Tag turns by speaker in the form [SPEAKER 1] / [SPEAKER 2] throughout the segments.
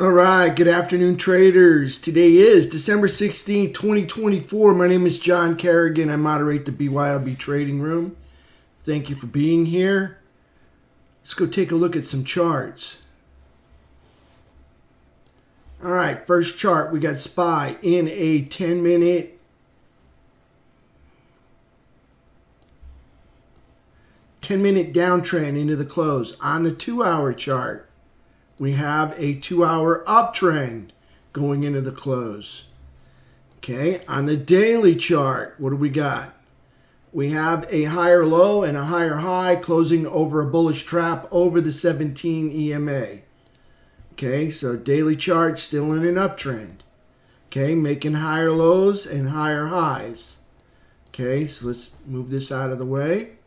[SPEAKER 1] All right, good afternoon, traders. Today is December 16th, 2024. My name is John Kerrigan. I moderate the BYOB Trading Room. Thank you for being here. Let's go take a look at some charts. All right, first chart, we got SPY in a 10-minute downtrend into the close. On the 2-hour chart, we have a 2-hour uptrend going into the close. Okay, on the daily chart, what do we got? We have a higher low and a higher high closing over a bullish trap over the 17 EMA. Okay, so daily chart still in an uptrend. Okay, making higher lows and higher highs. Okay, so let's move this out of the way.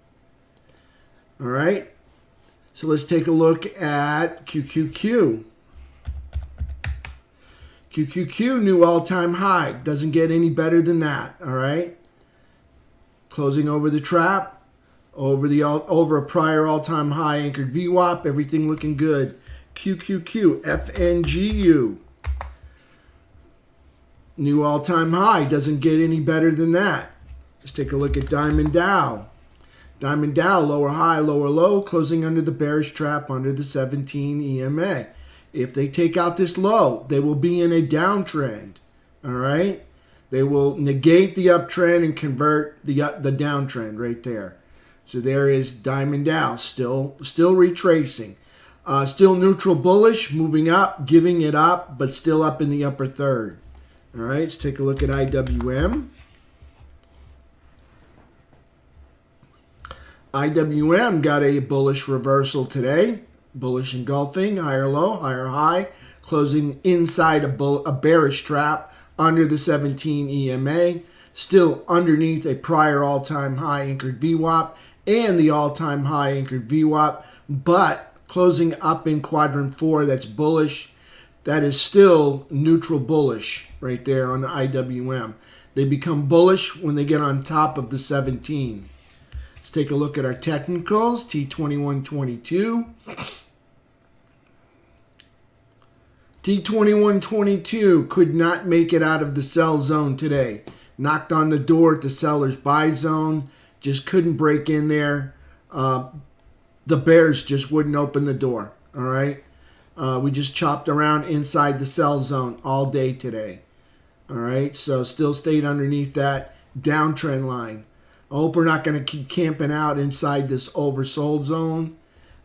[SPEAKER 1] All right. So let's take a look at QQQ. QQQ, new all-time high. Doesn't get any better than that, all right? Closing over the trap, over a prior all-time high anchored VWAP, everything looking good. QQQ, FNGU. New all-time high. Doesn't get any better than that. Let's take a look at Diamond Dow. Diamond Dow, lower high, lower low, closing under the bearish trap under the 17 EMA. If they take out this low, they will be in a downtrend, all right? They will negate the uptrend and convert the downtrend right there. So there is Diamond Dow, still retracing. Still neutral bullish, moving up, giving it up, but still up in the upper third. All right, let's take a look at IWM. IWM got a bullish reversal today. Bullish engulfing, higher low, higher high, closing inside a bearish trap under the 17 EMA. Still underneath a prior all-time high anchored VWAP and the all-time high anchored VWAP, but closing up in quadrant 4, that's bullish. That is still neutral bullish right there on the IWM. They become bullish when they get on top of the 17. Let's take a look at our technicals, T2122. T2122 could not make it out of the sell zone today. Knocked on the door at the seller's buy zone. Just couldn't break in there. The bears just wouldn't open the door. All right. We just chopped around inside the sell zone all day today. All right. So still stayed underneath that downtrend line. I hope we're not going to keep camping out inside this oversold zone,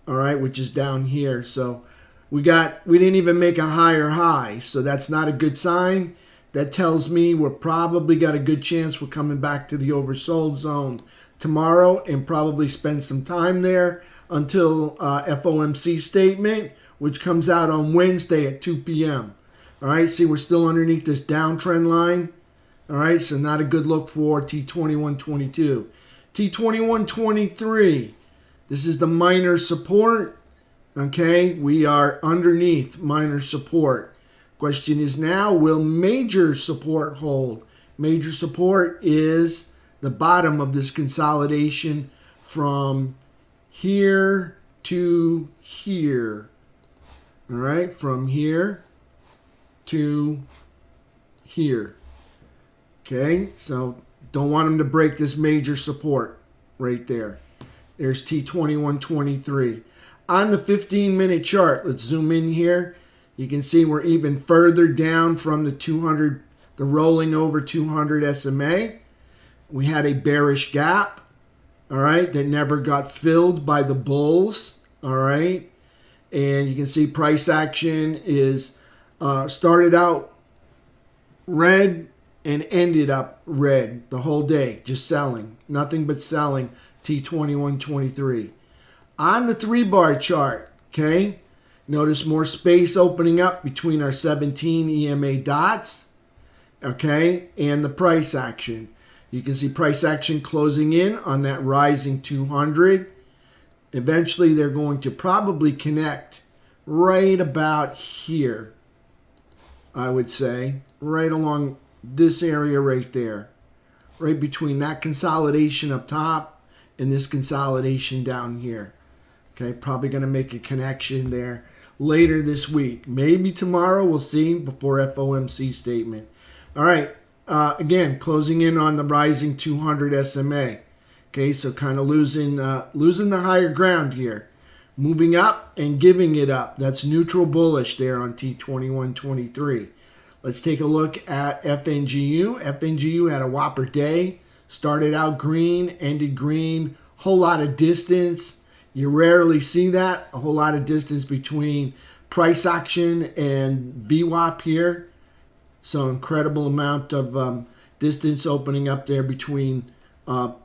[SPEAKER 1] all right, which is down here. So we didn't even make a higher high, so that's not a good sign. That tells me we're probably got a good chance we're coming back to the oversold zone tomorrow and probably spend some time there until FOMC statement, which comes out on Wednesday at 2 p.m. All right, see, we're still underneath this downtrend line. All right, so not a good look for T2122. T2123, this is the minor support. Okay, we are underneath minor support. Question is now, will major support hold? Major support is the bottom of this consolidation from here to here. All right, from here to here. Okay, so don't want them to break this major support right there. There's T2123. On the 15-minute chart, let's zoom in here. You can see we're even further down from the 200, the rolling over 200 SMA. We had a bearish gap, all right, that never got filled by the bulls, all right. And you can see price action is started out red and ended up red the whole day, just selling. Nothing but selling T2123. On the 3-bar chart, okay, notice more space opening up between our 17 EMA dots, okay, and the price action. You can see price action closing in on that rising 200. Eventually, they're going to probably connect right about here, I would say, right along this area right there, right between that consolidation up top and this consolidation down here. Okay, probably going to make a connection there. later this week. Maybe tomorrow, we'll see, before FOMC statement. All right, again, closing in on the rising 200 SMA. Okay, so kind of losing the higher ground here. Moving up and giving it up. That's neutral bullish there on T2123. Let's take a look at FNGU. FNGU had a whopper day. Started out green, ended green. Whole lot of distance. You rarely see that. A whole lot of distance between price action and VWAP here. So incredible amount of distance opening up there between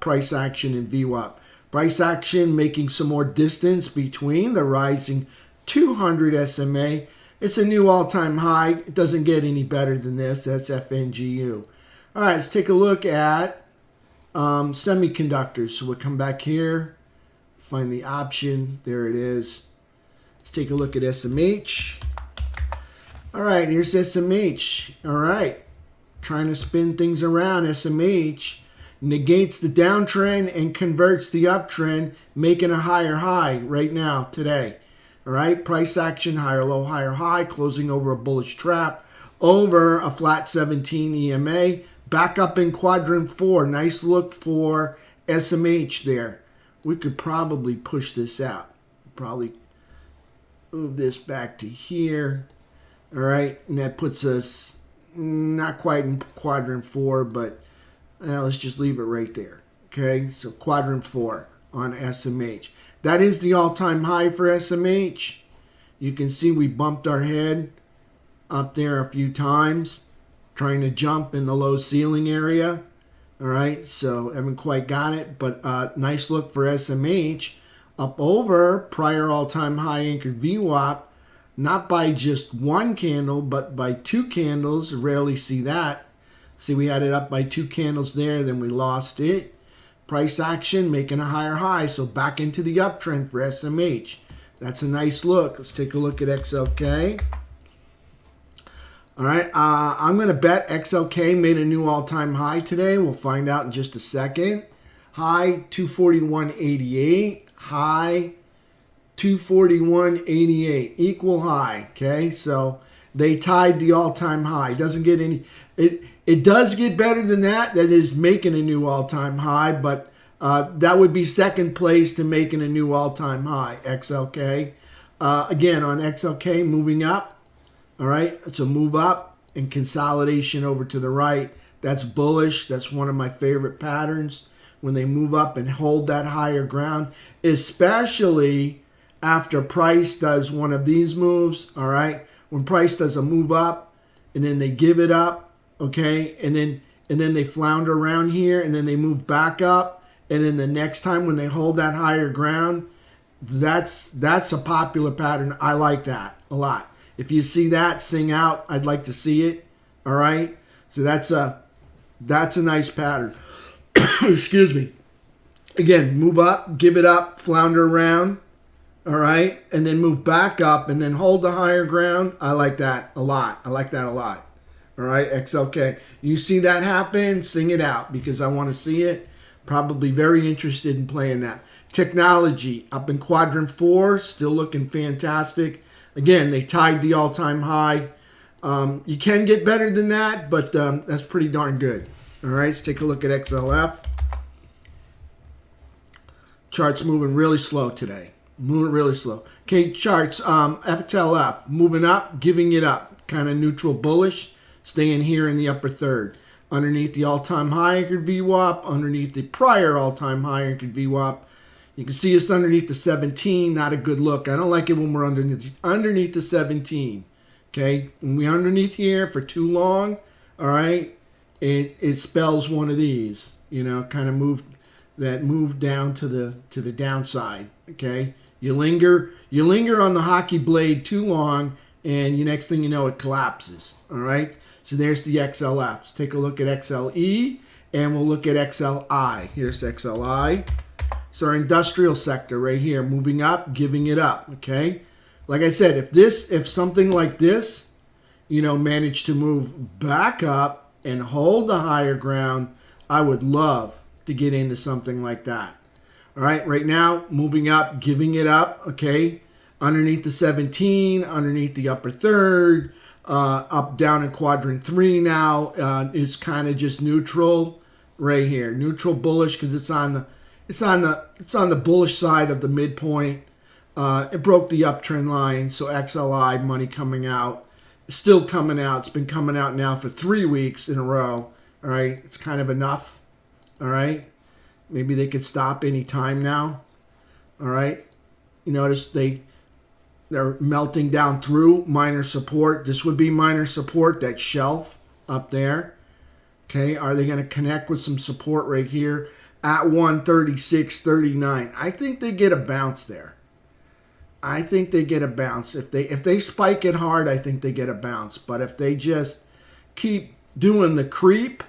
[SPEAKER 1] price action and VWAP. Price action making some more distance between the rising 200 SMA. It's a new all-time high. It doesn't get any better than this. That's FNGU. All right, let's take a look at semiconductors. So we'll come back here, find the option. There it is. Let's take a look at SMH. All right, here's SMH. All right, trying to spin things around. SMH negates the downtrend and converts the uptrend, making a higher high right now, today. All right, price action, higher low, higher high, closing over a bullish trap, over a flat 17 EMA, back up in quadrant 4. Nice look for SMH there. We could probably push this out. Probably move this back to here. All right, and that puts us not quite in quadrant 4, but let's just leave it right there. Okay, so quadrant 4 on SMH. That is the all-time high for SMH. You can see we bumped our head up there a few times, trying to jump in the low ceiling area. All right, so haven't quite got it, but nice look for SMH. Up over prior all-time high anchored VWAP, not by just one candle, but by 2 candles. Rarely see that. See, we had it up by 2 candles there, then we lost it. Price action making a higher high, so back into the uptrend for SMH. That's a nice look. Let's take a look at XLK. All right, I'm going to bet XLK made a new all-time high today. We'll find out in just a second. High 241.88. High 241.88. Equal high. Okay, so they tied the all-time high. Doesn't get any. It does get better than that. That is making a new all-time high, but that would be second place to making a new all-time high. XLK. Again, on XLK, moving up. All right, it's a move up and consolidation over to the right. That's bullish. That's one of my favorite patterns when they move up and hold that higher ground, especially after price does one of these moves. All right, when price does a move up and then they give it up, okay, and then they flounder around here and then they move back up, and then the next time when they hold that higher ground, that's a popular pattern. I like that a lot. If you see that, sing out. I'd like to see it. All right. So that's a nice pattern. Excuse me. Again, move up, give it up, flounder around. All right. And then move back up and then hold the higher ground. I like that a lot. I like that a lot. All right. XLK. You see that happen, sing it out because I want to see it. Probably very interested in playing that. Technology up in quadrant 4, still looking fantastic. Again, they tied the all-time high. You can get better than that, but that's pretty darn good. All right, let's take a look at XLF. Charts moving really slow today. Moving really slow. Okay, charts, XLF, moving up, giving it up. Kind of neutral bullish, staying here in the upper third. Underneath the all-time high anchored VWAP, underneath the prior all-time high anchored VWAP. You can see us underneath the 17, not a good look. I don't like it when we're underneath the 17. Okay, when we're underneath here for too long, all right, it spells one of these, you know, kind of move down to the downside. Okay, you linger on the hockey blade too long, and next thing you know, it collapses. All right, so there's the XLF. Let's take a look at XLE, and we'll look at XLI. Here's XLI. So our industrial sector right here, moving up, giving it up, okay? Like I said, if something like this, managed to move back up and hold the higher ground, I would love to get into something like that. All right, right now, moving up, giving it up, okay? underneath the 17, underneath the upper third, up down in quadrant 3 now. It's kind of just neutral right here. Neutral bullish because it's on the bullish side of the midpoint. It broke the uptrend line, so XLI money coming out. It's still coming out. It's been coming out now for 3 weeks in a row. All right, it's kind of enough. All right, maybe they could stop any time now. All right, you notice they're melting down through minor support. This would be minor support, that shelf up there. Okay, are they going to connect with some support right here at 136.39? I think they get a bounce there. I think they get a bounce. If they spike it hard, I think they get a bounce. But if they just keep doing the creep,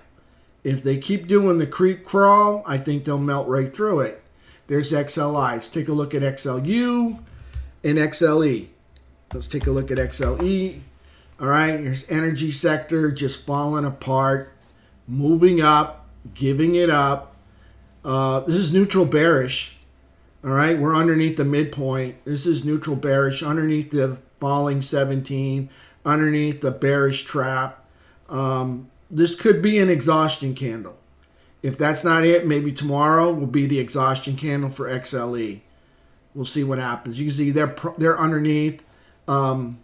[SPEAKER 1] if they keep doing the creep crawl, I think they'll melt right through it. There's XLI. Let's take a look at XLU and XLE. Let's take a look at XLE. All right, here's energy sector just falling apart, moving up, giving it up. This is neutral bearish. All right, we're underneath the midpoint. This is neutral bearish, underneath the falling 17, underneath the bearish trap. This could be an exhaustion candle. If that's not it, maybe tomorrow will be the exhaustion candle for XLE. We'll see what happens. You can see they're underneath an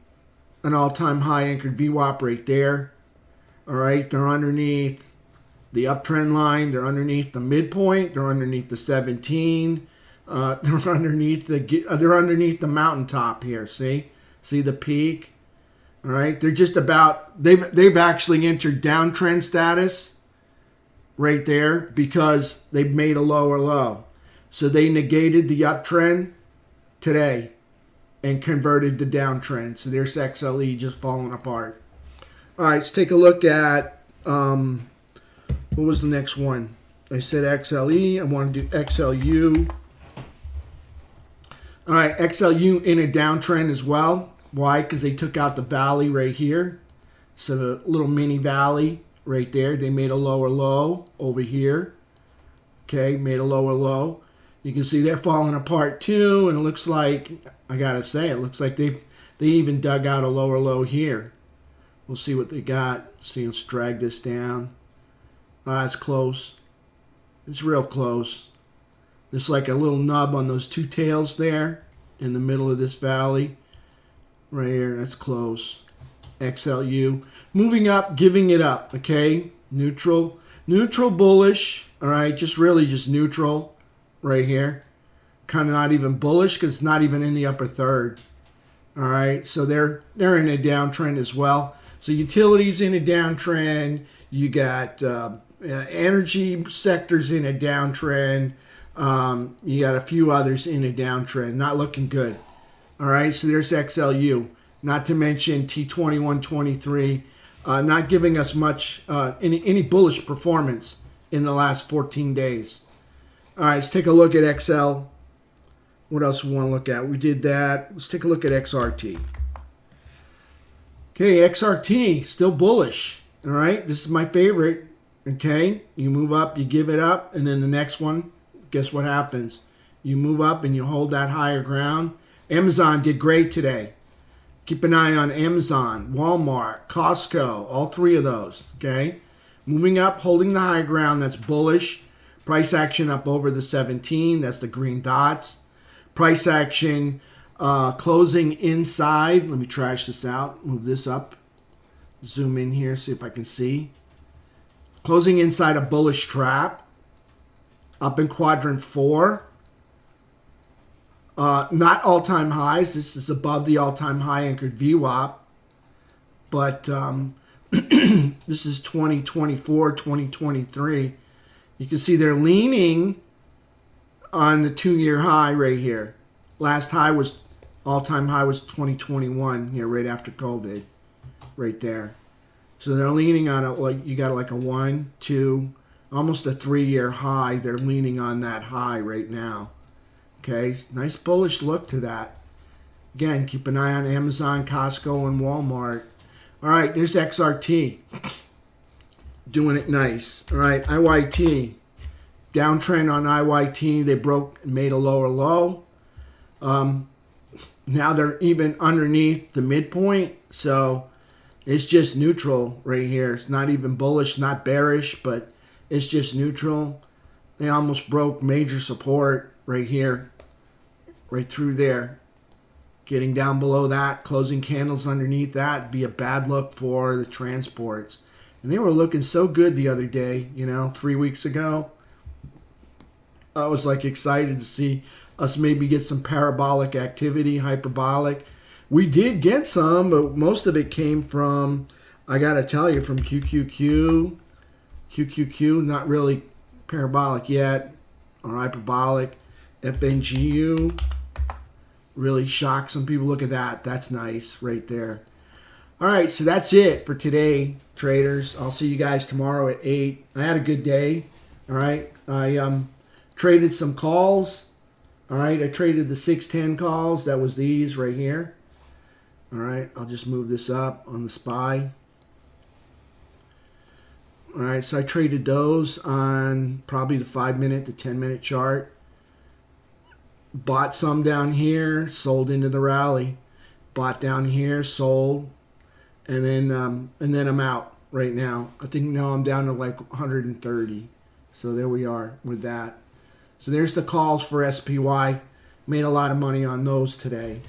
[SPEAKER 1] all-time high anchored VWAP right there. All right, they're underneath the uptrend line. They're underneath the midpoint. They're underneath the 17. They're underneath the mountaintop here. See the peak. All right, they're just about they've actually entered downtrend status right there because they've made a lower low. So they negated the uptrend today and converted the downtrend. So there's XLE just falling apart. All right, let's take a look at what was the next one? I said XLE. I want to do XLU. All right, XLU in a downtrend as well. Why? Because they took out the valley right here. So the little mini valley right there. They made a lower low over here. Okay, made a lower low. You can see they're falling apart too. And it looks like, I got to say, it looks like they even dug out a lower low here. We'll see what they got. See, let's drag this down. It's close. It's real close. There's like a little nub on those two tails there in the middle of this valley. Right here, that's close. XLU. Moving up, giving it up, okay? Neutral. Neutral bullish, all right? Just neutral right here. Kind of not even bullish because it's not even in the upper third. All right, so they're in a downtrend as well. So utilities in a downtrend. You got energy sectors in a downtrend. You got a few others in a downtrend. Not looking good. All right, so there's XLU. Not to mention T2123, not giving us much, any bullish performance in the last 14 days. All right, let's take a look at XL. What else we want to look at? We did that. Let's take a look at XRT. Okay, XRT, still bullish. All right, this is my favorite. Okay, you move up, you give it up, and then the next one, guess what happens? You move up and you hold that higher ground. Amazon did great today. Keep an eye on Amazon, Walmart, Costco, all three of those, okay? Moving up, holding the high ground, that's bullish. Price action up over the 17, that's the green dots. Price action closing inside. Let me trash this out, move this up. Zoom in here, see if I can see. Closing inside a bullish trap. Up in quadrant 4. Not all-time highs. This is above the all-time high anchored VWAP. But this is 2024, 2023. You can see they're leaning on the 2-year high right here. Last high was, all-time high was 2021, here right after COVID. Right there. So they're leaning on it, like you got like a 1, 2, almost a 3-year high. They're leaning on that high right now. Okay, nice bullish look to that. Again, keep an eye on Amazon, Costco, and Walmart. All right, there's XRT. Doing it nice. All right, IYT. Downtrend on IYT. They broke and made a lower low. Now they're even underneath the midpoint. So it's just neutral right here. It's not even bullish, not bearish, but it's just neutral. They almost broke major support right here, right through there. Getting down below that, closing candles underneath that, be a bad look for the transports. And they were looking so good the other day, 3 weeks ago. I was like excited to see us maybe get some parabolic activity, hyperbolic. We did get some, but most of it came from, I got to tell you, from QQQ, not really parabolic yet, or hyperbolic. FNGU, really shocked some people. Look at that. That's nice right there. All right, so that's it for today, traders. I'll see you guys tomorrow at 8. I had a good day. All right, I traded some calls. All right, I traded the 610 calls. That was these right here. All right, I'll just move this up on the SPY. All right, so I traded those on probably the 5-minute to 10-minute chart. Bought some down here, sold into the rally. Bought down here, sold. And then I'm out right now. I think now I'm down to like 130. So there we are with that. So there's the calls for SPY. Made a lot of money on those today.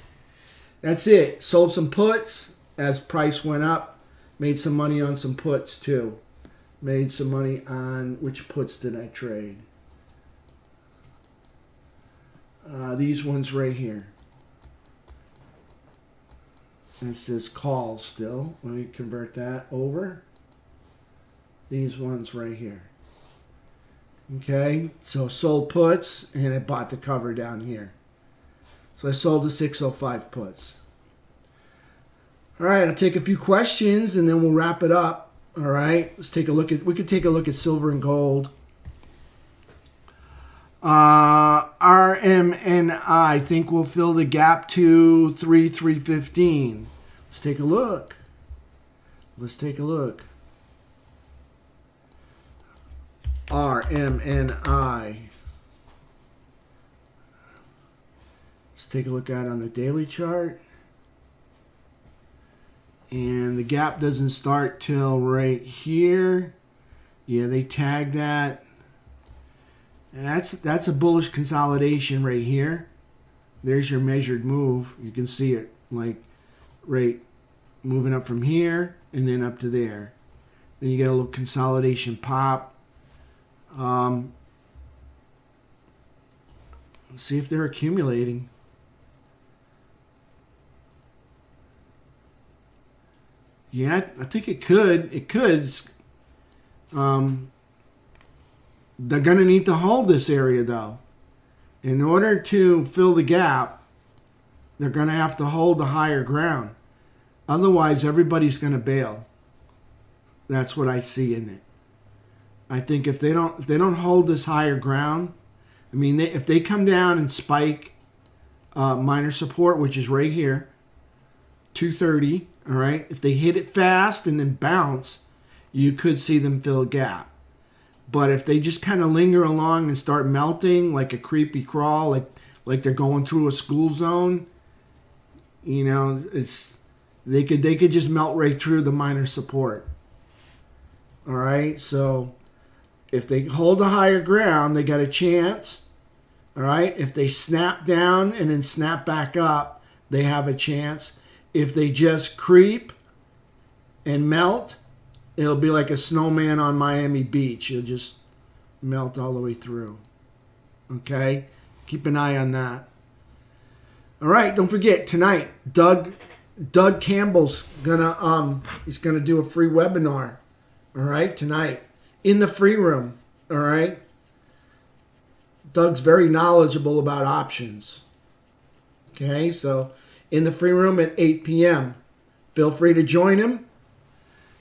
[SPEAKER 1] That's it. Sold some puts as price went up. Made some money on some puts too. Made some money on, which puts did I trade? These ones right here. It says call still. Let me convert that over. These ones right here. Okay, so sold puts and I bought the cover down here. So I sold the 605 puts. All right, I'll take a few questions and then we'll wrap it up. All right, let's take a look at, we could take a look at silver and gold. RMNI think we'll fill the gap to 315. Let's take a look. Let's take a look. RMNI. Let's take a look at it on the daily chart. And the gap doesn't start till right here. Yeah, they tagged that. And that's a bullish consolidation right here. There's your measured move. You can see it like right moving up from here and then up to there. Then you get a little consolidation pop. Let's see if they're accumulating. Yeah, I think it could. It could. They're going to need to hold this area, though. In order to fill the gap, they're going to have to hold the higher ground. Otherwise, everybody's going to bail. That's what I see in it. I think if they don't hold this higher ground, I mean, if they come down and spike minor support, which is right here, 230, all right? If they hit it fast and then bounce, you could see them fill a gap. But if they just kind of linger along and start melting like a creepy crawl, like they're going through a school zone, they could just melt right through the minor support. All right, so if they hold the higher ground, they got a chance. All right, if they snap down and then snap back up, they have a chance. If they just creep and melt, it'll be like a snowman on Miami Beach. It'll just melt all the way through. Okay? Keep an eye on that. All right, don't forget tonight, Doug Campbell's he's gonna do a free webinar. All right, tonight in the free room. All right? Doug's very knowledgeable about options. Okay, so in the free room at 8 p.m. Feel free to join him.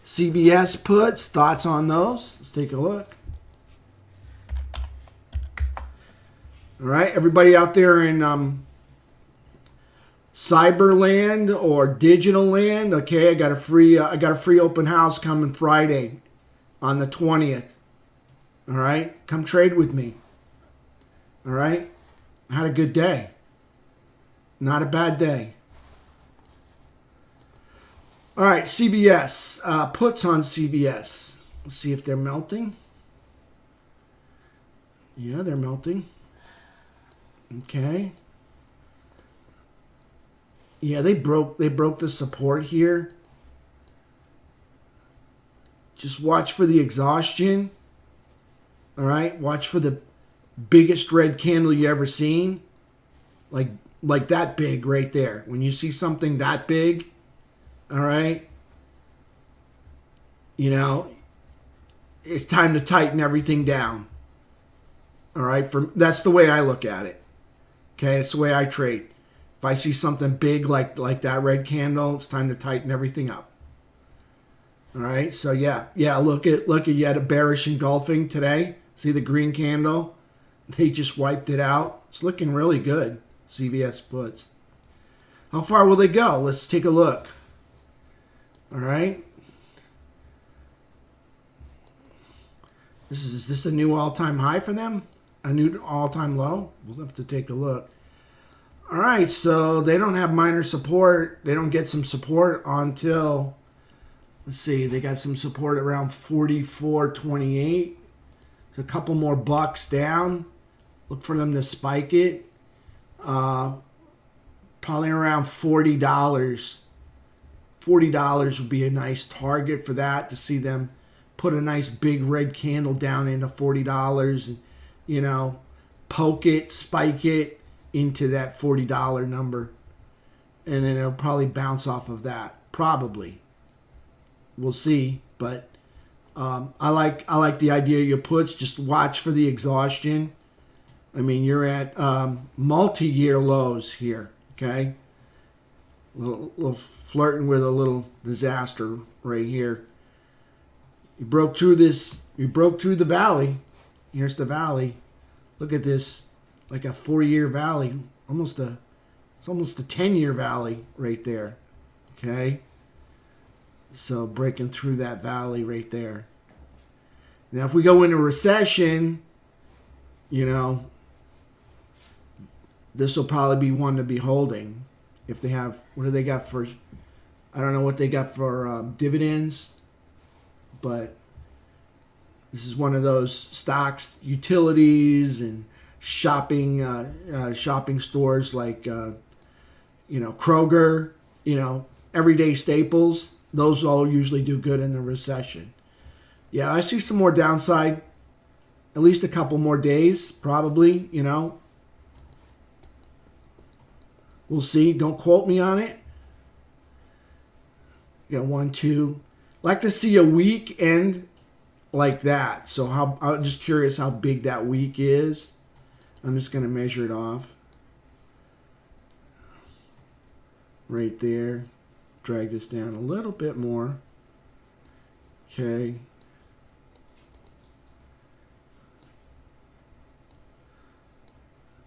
[SPEAKER 1] CBS puts, thoughts on those? Let's take a look. All right, everybody out there in cyberland or digital land, okay, I got a free open house coming Friday on the 20th. All right, come trade with me. All right, I had a good day. Not a bad day. All right, CVS. Puts on CVS. Let's see if they're melting. Yeah, they're melting. Okay. Yeah, they broke the support here. Just watch for the exhaustion. All right, watch for the biggest red candle you ever seen. Like that big right there. When you see something that big, all right, you know, it's time to tighten everything down. All right, that's the way I look at it. Okay, it's the way I trade. If I see something big like that red candle, it's time to tighten everything up. All right, so yeah. Look at you had a bearish engulfing today. See the green candle? They just wiped it out. It's looking really good. CVS puts. How far will they go? Let's take a look. All right. Is this a new all-time high for them? A new all-time low? We'll have to take a look. All right, so they don't have minor support. They don't get some support until, let's see, they got some support around 44.28. So a couple more bucks down. Look for them to spike it. Probably around $40. $40 would be a nice target for that, to see them put a nice big red candle down into $40 and, you know, poke it, spike it into that $40 number. And then it'll probably bounce off of that. Probably. We'll see. But I like the idea of your puts. Just watch for the exhaustion. I mean, you're at multi-year lows here, okay? Little flirting with a little disaster right here. You broke through this. You broke through the valley. Here's the valley. Look at this, like a 4-year valley. It's almost a 10-year valley right there, okay? So breaking through that valley right there. Now, if we go into recession, you know, this will probably be one to be holding. If they have, what do they got for, I don't know what they got for dividends, but this is one of those stocks, utilities and shopping stores like, Kroger, everyday staples. Those all usually do good in the recession. Yeah, I see some more downside, at least a couple more days, probably, We'll see. Don't quote me on it. Got 1, 2. Like to see a week end like that. So I'm just curious how big that week is. I'm just going to measure it off. Right there. Drag this down a little bit more. Okay.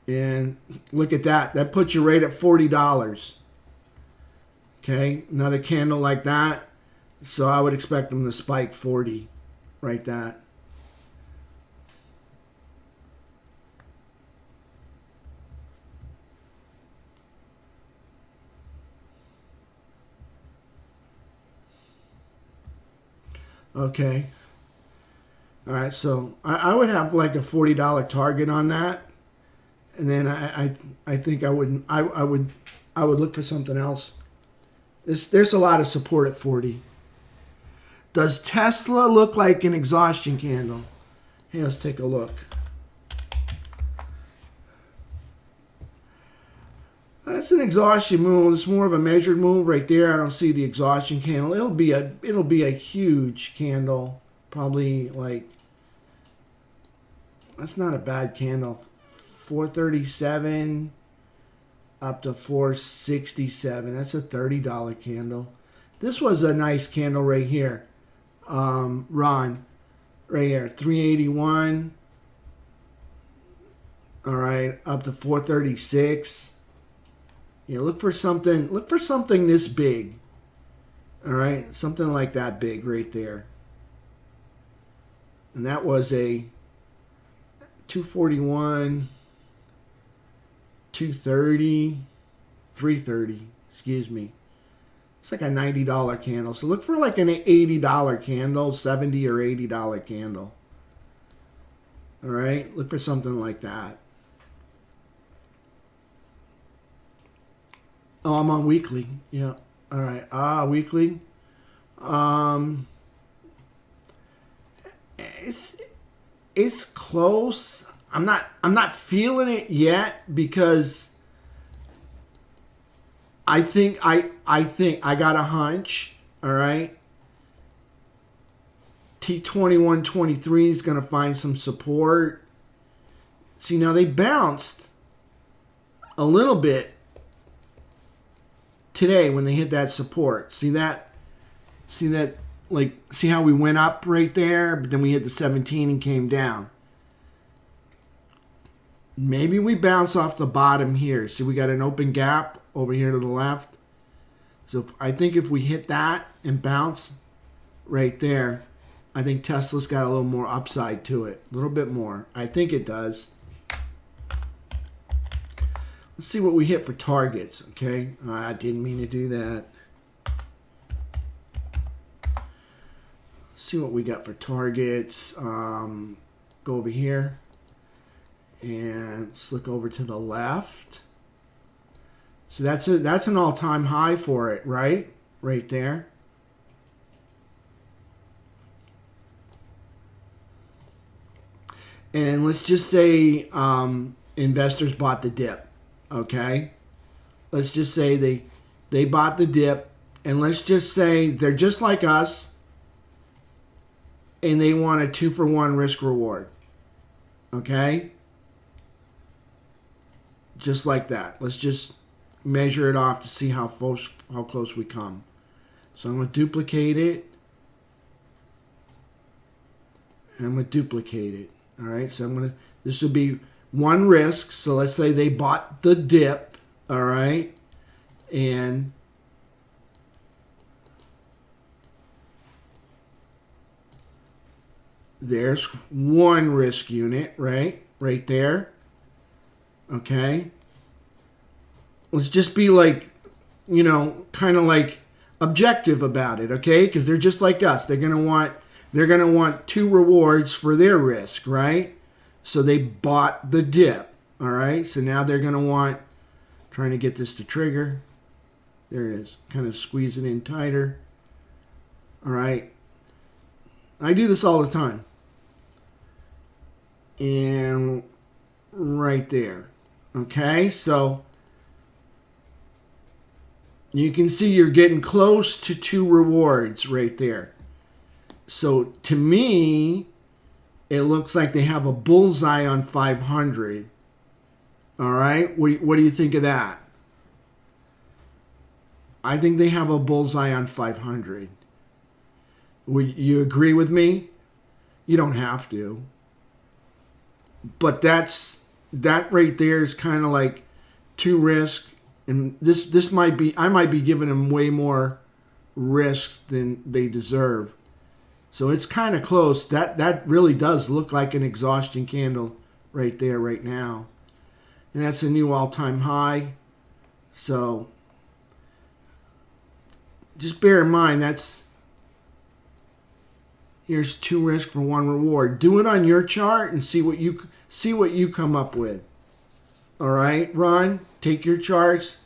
[SPEAKER 1] And look at that. That puts you right at $40. Okay. Another candle like that. So I would expect them to spike 40. Right that. Okay. All right. So I would have like a $40 target on that. And then I think I would look for something else. There's a lot of support at 40. Does Tesla look like an exhaustion candle? Hey, let's take a look. That's an exhaustion move. It's more of a measured move right there. I don't see the exhaustion candle. It'll be a huge candle. Probably like, that's not a bad candle. 437 up to 467. That's a $30 candle. This was a nice candle right here. Ron, right here, 381. All right, up to 436. Yeah, look for something this big. All right, something like that big right there. And that was a 241. 230. 330, excuse me. It's like a $90 candle. So look for like an $80 candle, $70 or $80 candle. All right, look for something like that. Oh, I'm on weekly. Yeah. All right. Weekly. It's close. I'm not feeling it yet because I think I got a hunch. All right. T2123 is going to find some support. See, now they bounced a little bit today when they hit that support. See that? Like, see how we went up right there, but then we hit the 17 and came down. Maybe we bounce off the bottom here. See, we got an open gap over here to the left. So I think if we hit that and bounce right there, I think Tesla's got a little more upside to it. A little bit more. I think it does. Let's see what we hit for targets, okay? I didn't mean to do that. Let's see what we got for targets. Go over here. And let's look over to the left. So that's an all-time high for it, right? Right there. And let's just say investors bought the dip, okay? Let's just say they bought the dip, and let's just say they're just like us, and they want a 2-for-1 risk reward, okay? Just like that. Let's just measure it off to see how close we come. So I'm going to duplicate it, and I'm going to duplicate it. All right, so this would be one risk. So let's say they bought the dip, all right, and there's one risk unit, right there. Okay. Let's just be like, kind of like objective about it, okay? Because they're just like us. They're gonna want 2 rewards for their risk, right? So they bought the dip, all right? So now they're going to want, trying to get this to trigger. There it is. Kind of squeeze it in tighter. All right. I do this all the time. And right there. Okay, so you can see you're getting close to 2 rewards right there. So to me, it looks like they have a bullseye on 500. All right, what do you think of that? I think they have a bullseye on 500. Would you agree with me? You don't have to. But that right there is kind of like 2 risk, and this might be, I might be giving them way more risks than they deserve. So it's kind of close. That really does look like an exhaustion candle right there, right now. And that's a new all-time high. So just bear in mind, here's 2 risk for 1 reward. Do it on your chart and see what you come up with. All right, Ron, take your charts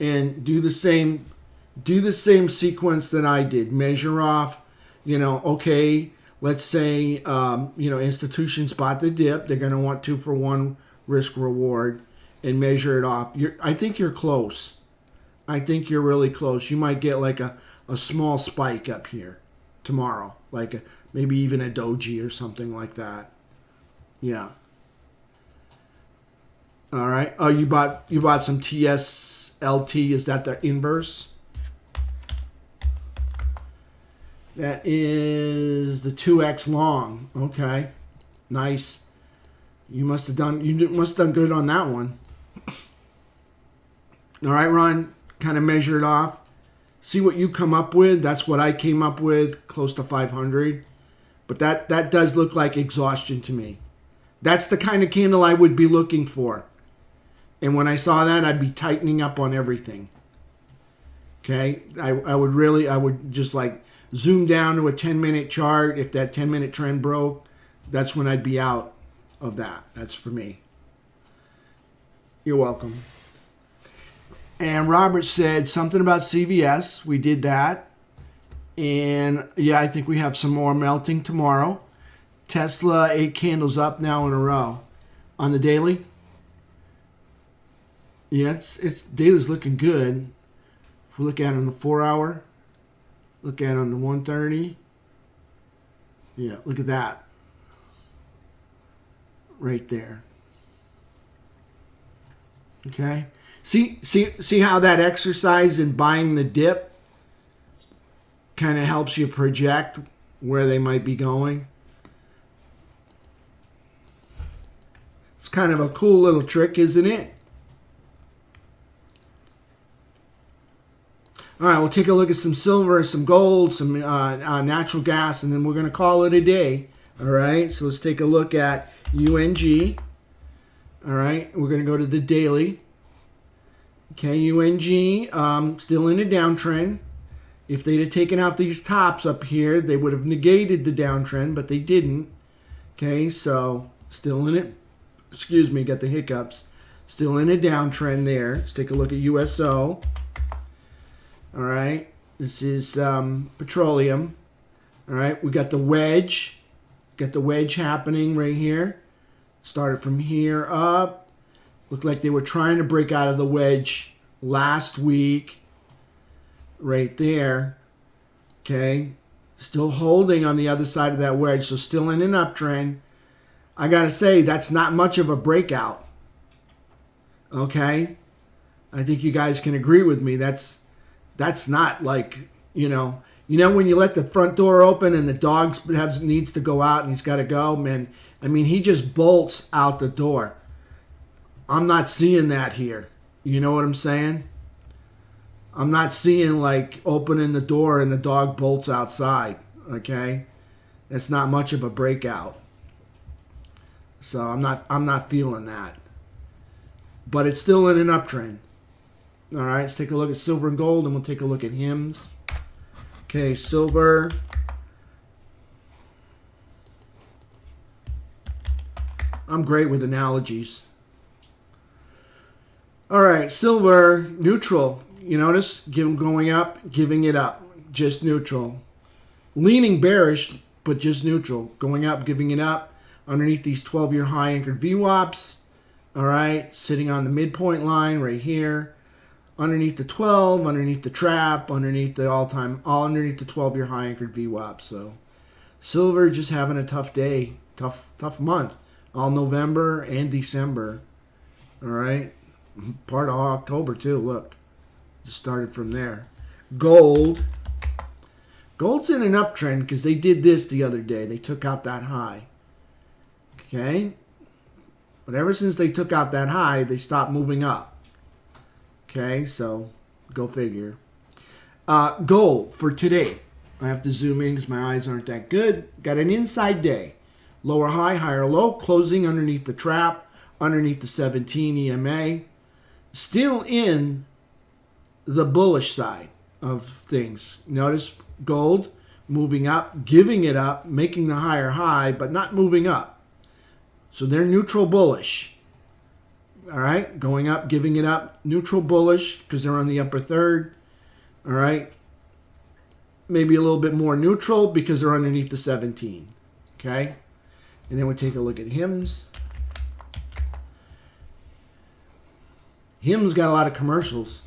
[SPEAKER 1] and do the same sequence that I did. Measure off. Okay, let's say, institutions bought the dip. They're going to want 2 for 1 risk reward and measure it off. I think you're close. I think you're really close. You might get like a small spike up here tomorrow, like maybe even a doji or something like that. Yeah. All right. Oh, you bought some TSLT. Is that the inverse? That is the 2x long. Okay, nice. You must have done good on that one. All right, Ron, kind of measure it off. See what you come up with. That's what I came up with, close to 500. But that does look like exhaustion to me. That's the kind of candle I would be looking for. And when I saw that, I'd be tightening up on everything. Okay, I would just like zoom down to a 10-minute chart. If that 10-minute trend broke, that's when I'd be out of that. That's for me. You're welcome. And Robert said something about CVS. We did that. And yeah, I think we have some more melting tomorrow. Tesla, 8 candles up now in a row. On the daily? Yeah, it's daily's looking good. If we look at it on the 4-hour, look at it on the 130. Yeah, look at that. Right there. Okay. See how that exercise in buying the dip kind of helps you project where they might be going? It's kind of a cool little trick, isn't it? All right, we'll take a look at some silver, some gold, some natural gas, and then we're going to call it a day. All right, so let's take a look at UNG. All right, we're going to go to the daily. Okay, UNG, still in a downtrend. If they'd have taken out these tops up here, they would have negated the downtrend, but they didn't. Okay, so still in it. Excuse me, got the hiccups. Still in a downtrend there. Let's take a look at USO. All right, this is petroleum. All right, we got the wedge. Got the wedge happening right here. Started from here up. Looked like they were trying to break out of the wedge last week. Right there. Okay, still holding on the other side of that wedge, so still in an uptrend. I got to say, that's not much of a breakout. Okay? I think you guys can agree with me. That's not like, you know when you let the front door open and the dog needs to go out and he's got to go, man. I mean, he just bolts out the door. I'm not seeing that here. You know what I'm saying? I'm not seeing like opening the door and the dog bolts outside. Okay? That's not much of a breakout. So I'm not feeling that. But it's still in an uptrend. All right, let's take a look at silver and gold, and we'll take a look at HIMS. Okay, silver. I'm great with analogies. All right, silver, neutral. You notice? Going up, giving it up. Just neutral. Leaning bearish, but just neutral. Going up, giving it up. Underneath these 12-year high anchored VWAPs. All right, sitting on the midpoint line right here. Underneath the 12, underneath the trap, underneath the underneath the 12-year high anchored VWAP. So silver just having a tough day, tough month. All November and December. All right, part of October too. Look, just started from there. Gold's in an uptrend because they did this the other day. They took out that high. Okay, but ever since they took out that high, they stopped moving up. Okay, so go figure. Gold for today. I have to zoom in because my eyes aren't that good. Got an inside day. Lower high, higher low. Closing underneath the trap, underneath the 17 EMA. Still in the bullish side of things. Notice gold moving up, giving it up, making the higher high, but not moving up. So they're neutral bullish. All right, going up, giving it up, neutral bullish because they're on the upper third. All right, maybe a little bit more neutral because they're underneath the 17. Okay, and then we take a look at HIMS. HIMS got a lot of commercials.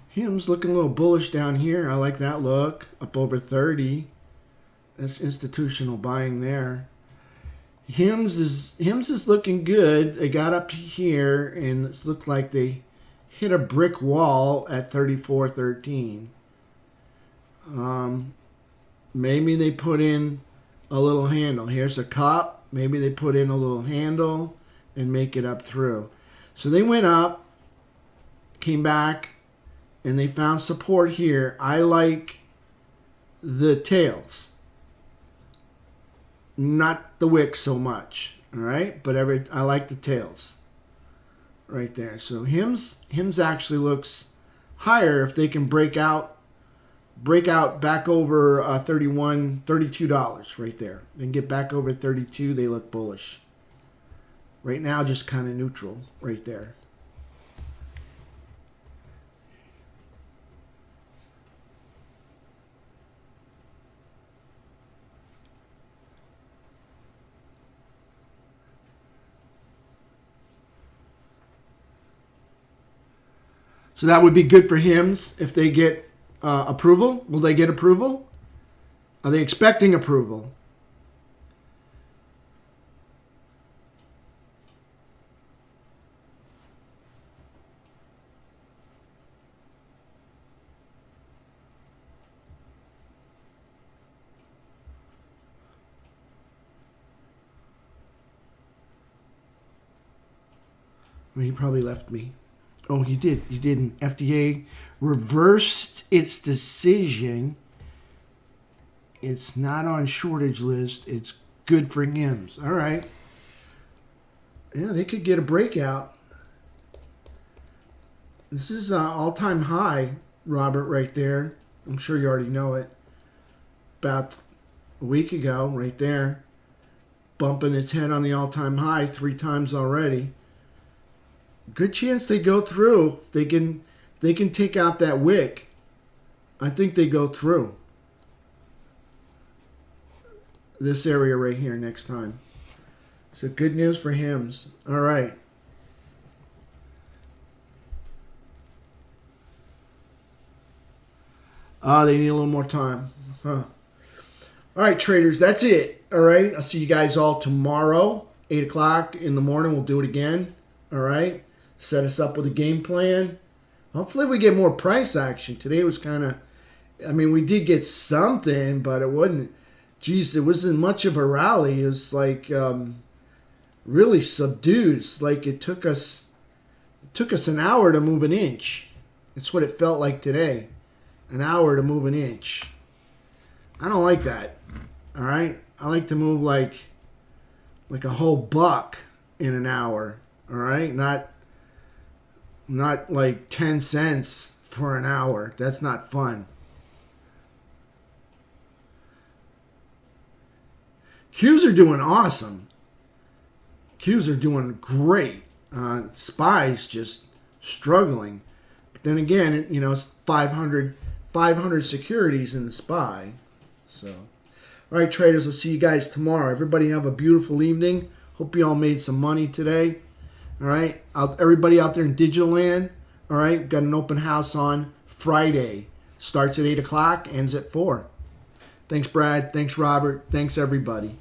[SPEAKER 1] HIMS looking a little bullish down here. I like that look. Up over 30. That's institutional buying there. HIMS is looking good. They got up here and it looked like they hit a brick wall at 34.13. Maybe they put in a little handle. Here's a cup. Maybe they put in a little handle and make it up through. So they went up, came back, and they found support here. I like the tails. Not the wick so much. All right, but I like the tails right there. So HIMS actually looks higher if they can break out back over $32 right there. Then get back over 32, they look bullish. Right now, just kind of neutral right there. So that would be good for HIMS if they get approval. Will they get approval? Are they expecting approval? Well, he probably left me. Oh, he did. He didn't. FDA reversed its decision. It's not on shortage list. It's good for HIMS. All right. Yeah, they could get a breakout. This is all-time high, Robert, right there. I'm sure you already know it. About a week ago, right there. Bumping its head on the all-time high 3 times already. Good chance they go through. They can take out that wick. I think they go through this area right here next time. So good news for HIMS. All right. They need a little more time. Huh. All right, traders, that's it. All right. I'll see you guys all tomorrow, 8 o'clock in the morning. We'll do it again. All right. Set us up with a game plan. Hopefully we get more price action. Today was kind of, I mean, we did get something, but it wasn't, geez, it wasn't much of a rally. It was like really subdued. It's like it took us an hour to move an inch. That's what it felt like today. An hour to move an inch. I don't like that. All right? I like to move like a whole buck in an hour. All right? Not like 10 cents for an hour. That's not fun. Qs are doing awesome. Qs are doing great. SPY's just struggling. But then again, you know, it's 500 securities in the SPY. So, all right, traders, I'll see you guys tomorrow. Everybody have a beautiful evening. Hope you all made some money today. All right, everybody out there in Digital Land, all right, got an open house on Friday. Starts at 8 o'clock, ends at 4. Thanks, Brad. Thanks, Robert. Thanks, everybody.